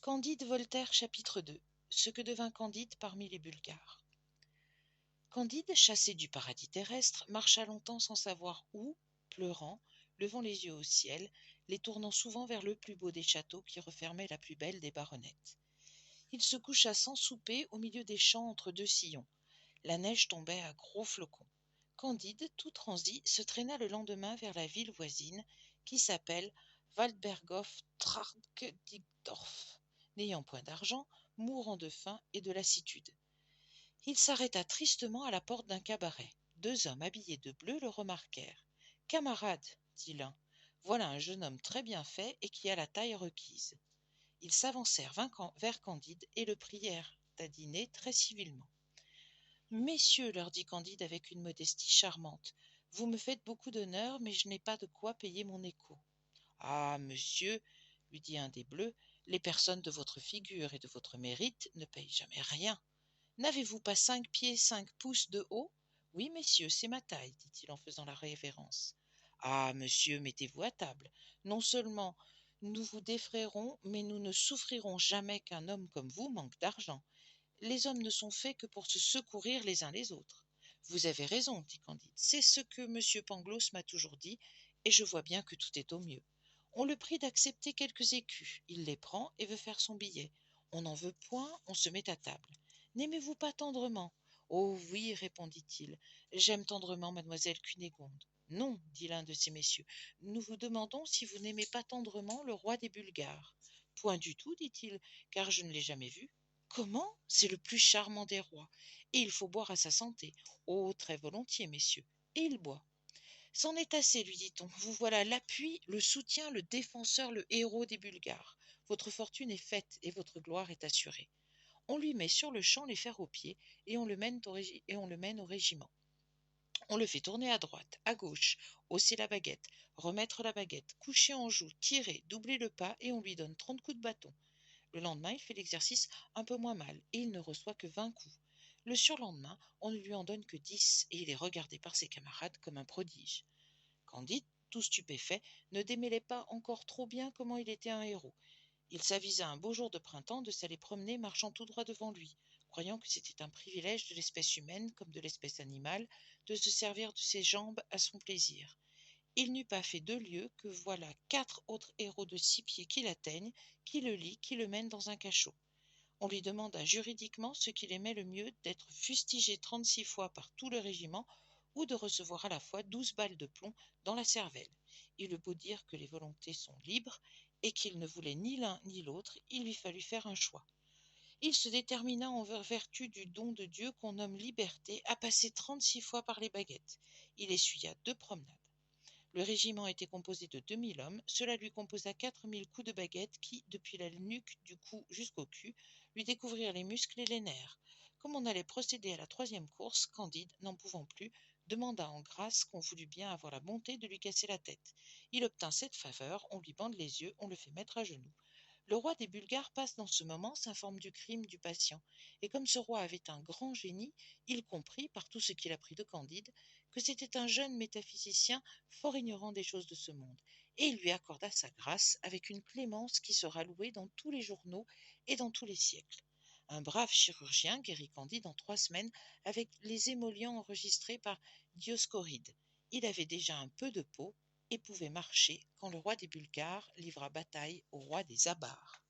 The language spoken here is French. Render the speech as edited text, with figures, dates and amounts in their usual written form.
Candide Voltaire chapitre 2. Ce que devint Candide parmi les Bulgares. Candide, chassé du paradis terrestre, marcha longtemps sans savoir où, pleurant, levant les yeux au ciel, les tournant souvent vers le plus beau des châteaux qui refermait la plus belle des baronnettes. Il se coucha sans souper au milieu des champs entre deux sillons. La neige tombait à gros flocons. Candide, tout transi, se traîna le lendemain vers la ville voisine qui s'appelle Waldberghof-Trarkdikdorf. N'ayant point d'argent, mourant de faim et de lassitude. Il s'arrêta tristement à la porte d'un cabaret. Deux hommes habillés de bleu le remarquèrent. « Camarade, dit l'un, voilà un jeune homme très bien fait et qui a la taille requise. » Ils s'avancèrent vers Candide et le prièrent à dîner très civilement. « Messieurs, leur dit Candide avec une modestie charmante, vous me faites beaucoup d'honneur, mais je n'ai pas de quoi payer mon écot. »« Ah, monsieur, lui dit un des bleus, les personnes de votre figure et de votre mérite ne payent jamais rien. N'avez-vous pas 5 pieds 5 pouces de haut ? » Oui, messieurs, c'est ma taille, dit-il en faisant la révérence. Ah, monsieur, mettez-vous à table. Non seulement nous vous défrayerons, mais nous ne souffrirons jamais qu'un homme comme vous manque d'argent. Les hommes ne sont faits que pour se secourir les uns les autres. Vous avez raison, dit Candide. C'est ce que M. Pangloss m'a toujours dit, et je vois bien que tout est au mieux. On le prie d'accepter quelques écus. Il les prend et veut faire son billet. On n'en veut point, on se met à table. N'aimez-vous pas tendrement ? Oh oui, répondit-il. J'aime tendrement mademoiselle Cunégonde. Non, dit l'un de ces messieurs. Nous vous demandons si vous n'aimez pas tendrement le roi des Bulgares. Point du tout, dit-il, car je ne l'ai jamais vu. Comment ? C'est le plus charmant des rois, et il faut boire à sa santé. Oh, très volontiers, messieurs. Et il boit. C'en est assez, lui dit-on. Vous voilà l'appui, le soutien, le défenseur, le héros des Bulgares. Votre fortune est faite et votre gloire est assurée. On lui met sur le champ les fers aux pieds et on le mène au régiment. On le fait tourner à droite, à gauche, hausser la baguette, remettre la baguette, coucher en joue, tirer, doubler le pas et on lui donne 30 coups de bâton. Le lendemain, il fait l'exercice un peu moins mal et il ne reçoit que 20 coups. Le surlendemain, on ne lui en donne que 10 et il est regardé par ses camarades comme un prodige. Candide, tout stupéfait, ne démêlait pas encore trop bien comment il était un héros. Il s'avisa un beau jour de printemps de s'aller promener marchant tout droit devant lui, croyant que c'était un privilège de l'espèce humaine comme de l'espèce animale de se servir de ses jambes à son plaisir. Il n'eut pas fait 2 lieues que voilà 4 autres héros de 6 pieds qui l'atteignent, qui le lient, qui le mènent dans un cachot. On lui demanda juridiquement ce qu'il aimait le mieux, d'être fustigé 36 fois par tout le régiment ou de recevoir à la fois 12 balles de plomb dans la cervelle. Il eut beau dire que les volontés sont libres et qu'il ne voulait ni l'un ni l'autre, il lui fallut faire un choix. Il se détermina en vertu du don de Dieu qu'on nomme liberté à passer 36 fois par les baguettes. Il essuya 2 promenades. Le régiment était composé de 2000 hommes, cela lui composa 4000 coups de baguette qui, depuis la nuque du cou jusqu'au cul, lui découvrirent les muscles et les nerfs. Comme on allait procéder à la 3e course, Candide, n'en pouvant plus, demanda en grâce qu'on voulût bien avoir la bonté de lui casser la tête. Il obtint cette faveur, on lui bande les yeux, on le fait mettre à genoux. Le roi des Bulgares passe dans ce moment, s'informe du crime du patient, et comme ce roi avait un grand génie, il comprit, par tout ce qu'il apprit de Candide, que c'était un jeune métaphysicien fort ignorant des choses de ce monde, et il lui accorda sa grâce avec une clémence qui sera louée dans tous les journaux et dans tous les siècles. Un brave chirurgien guérit Candide en 3 semaines avec les émollients enregistrés par Dioscoride. Il avait déjà un peu de peau et pouvait marcher quand le roi des Bulgares livra bataille au roi des Abars.